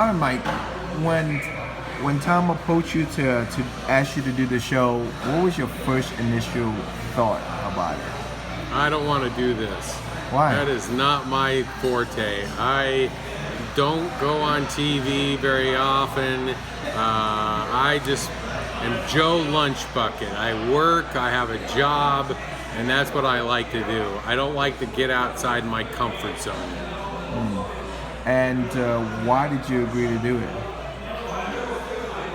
All right, Mike. When Tom approached you to ask you to do the show, what was your first initial thought about it? I don't want to do this. Why? That is not my forte. I don't go on TV very often. I just am Joe Lunchbucket. I work, I have a job, and that's what I like to do. I don't like to get outside my comfort zone. And why did you agree to do it?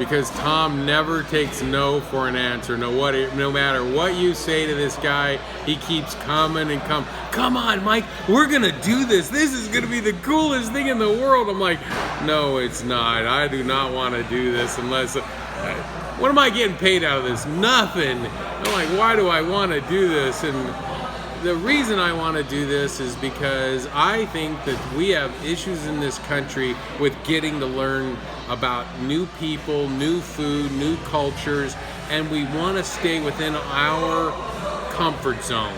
Because Tom never takes no for an answer. No matter what you say to this guy, he keeps coming and coming. Come on, Mike, we're gonna do this. This is gonna be the coolest thing in the world. I'm like, no, it's not. I do not want to do this unless. What am I getting paid out of this? Nothing. I'm like, why do I want to do this? And the reason I want to do this is because I think that we have issues in this country with getting to learn about new people, new food, new cultures, and we want to stay within our comfort zone.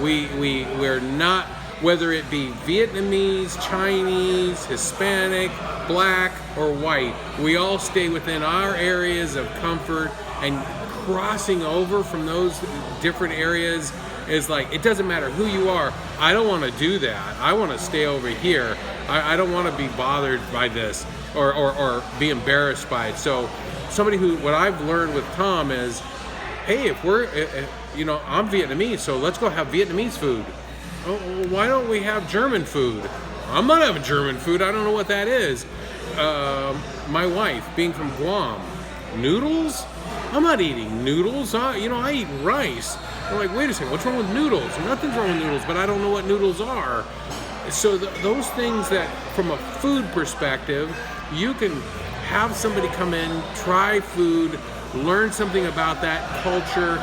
We're not, whether it be Vietnamese, Chinese, Hispanic, black, or white, we all stay within our areas of comfort, and crossing over from those different areas is like, it doesn't matter who you are. I don't want to do that. I want to stay over here. I don't want to be bothered by this or be embarrassed by it. So what I've learned with Tom is, hey, if I'm Vietnamese, so let's go have Vietnamese food. Oh, why don't we have German food? I'm not having German food. I don't know what that is. My wife, being from Guam, noodles? I'm not eating noodles. I eat rice. I'm like, wait a second, what's wrong with noodles? Nothing's wrong with noodles, but I don't know what noodles are. So those things that, from a food perspective, you can have somebody come in, try food, learn something about that culture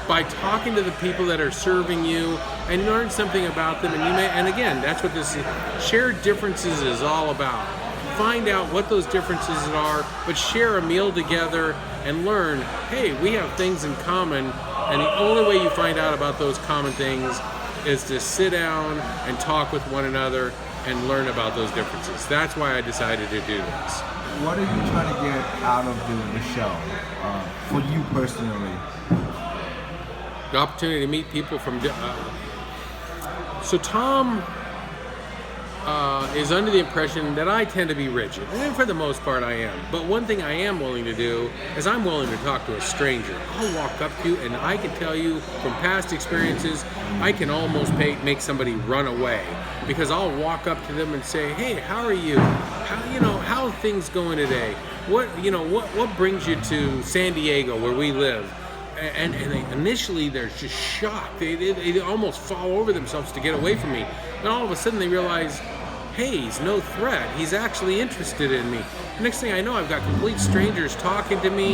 by talking to the people that are serving you, and learn something about them. And again, that's what this shared differences is all about. Find out what those differences are, but share a meal together and learn, hey, we have things in common, and the only way you find out about those common things is to sit down and talk with one another and learn about those differences. That's why I decided to do this. What are you trying to get out of the show, for you personally? The opportunity to meet people from... So Tom is under the impression that I tend to be rigid, and for the most part I am. But one thing I am willing to do is I'm willing to talk to a stranger. I'll walk up to you and I can tell you from past experiences, I can almost make somebody run away, because I'll walk up to them and say, hey, how are you? How are things going today? What brings you to San Diego where we live? And initially they're just shocked. They almost fall over themselves to get away from me. Then all of a sudden they realize, hey, he's no threat. He's actually interested in me. Next thing I know, I've got complete strangers talking to me.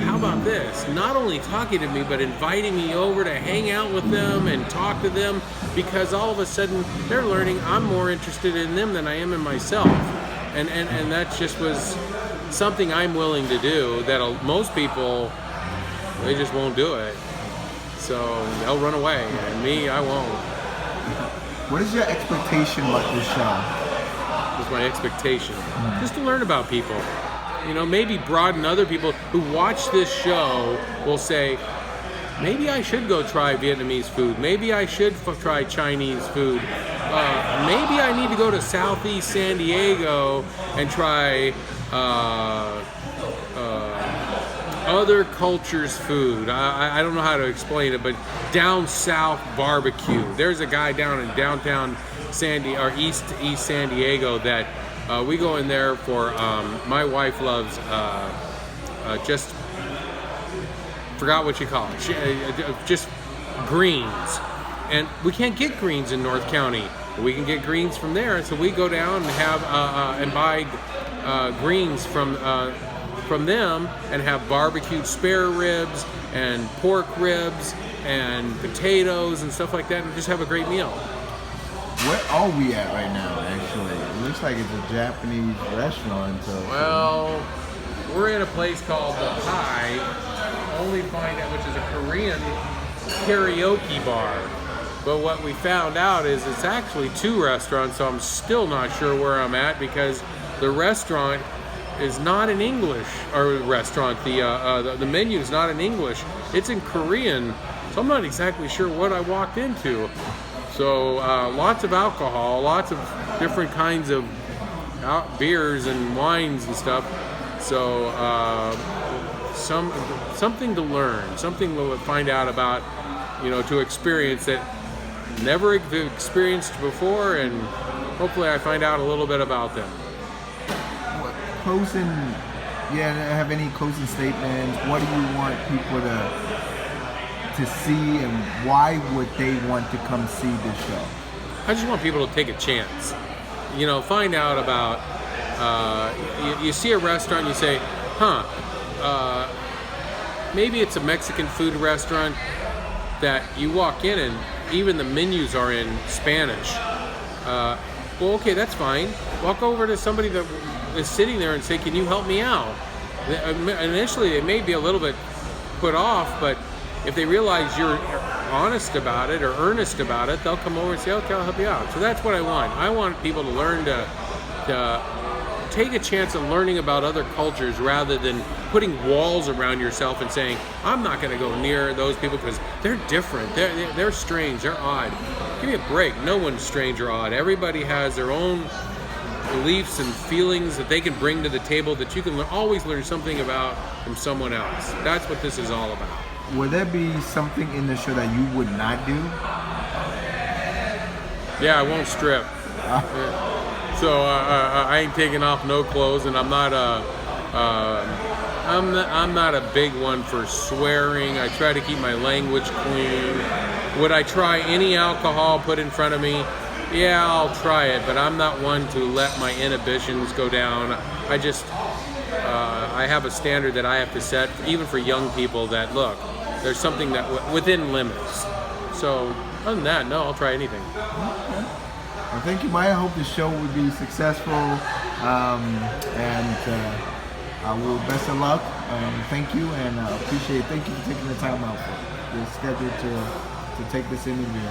How about this? Not only talking to me, but inviting me over to hang out with them and talk to them, because all of a sudden they're learning I'm more interested in them than I am in myself. And that just was something I'm willing to do that most people, they just won't do it. So they'll run away, and me, I won't. What is your expectation about this show? What's my expectation? Just to learn about people. Maybe broaden other people who watch this show will say, maybe I should go try Vietnamese food. Maybe I should try Chinese food. Maybe I need to go to Southeast San Diego and try other cultures' food. I don't know how to explain it, but down south barbecue. There's a guy down in downtown East San Diego that we go in there for. My wife loves just forgot what you call it. Just greens, and we can't get greens in North County. We can get greens from there, so we go down and have and buy greens from them and have barbecued spare ribs and pork ribs and potatoes and stuff like that, and just have a great meal. Where are we at right now, actually? It looks like it's a Japanese restaurant. Well, we're in a place called The Pie, which is a Korean karaoke bar. But what we found out is it's actually 2 restaurants, so I'm still not sure where I'm at because the restaurant is not in English, or restaurant, the menu is not in English. It's in Korean, so I'm not exactly sure what I walked into. So lots of alcohol, lots of different kinds of beers and wines and stuff. So something to learn, something to find out about, to experience that never experienced before, and hopefully I find out a little bit about them. What closing? Yeah, have any closing statements? What do you want people to see, and why would they want to come see this show? I just want people to take a chance. Find out about. You see a restaurant, you say, maybe it's a Mexican food restaurant that you walk in and even the menus are in Spanish. Well, okay, that's fine. Walk over to somebody that is sitting there and say, can you help me out? Initially, they may be a little bit put off, but if they realize you're honest about it or earnest about it, they'll come over and say, okay, I'll help you out. So that's what I want. I want people to learn to take a chance of learning about other cultures rather than putting walls around yourself and saying, I'm not going to go near those people because they're different, they're strange, they're odd. Give me a break. No one's strange or odd. Everybody has their own beliefs and feelings that they can bring to the table that you can always learn something about from someone else. That's what this is all about. Would there be something in the show that you would not do? Yeah, I won't strip. Yeah. So I ain't taking off no clothes, and I'm not a big one for swearing. I try to keep my language clean. Would I try any alcohol put in front of me? Yeah, I'll try it, but I'm not one to let my inhibitions go down. I have a standard that I have to set, even for young people, that look, there's something that within limits. So other than that, no, I'll try anything. Okay. Well, thank you, Maya. I hope the show will be successful, and I will best of luck. Thank you, and appreciate. Thank you for taking the time out for your schedule to take this interview.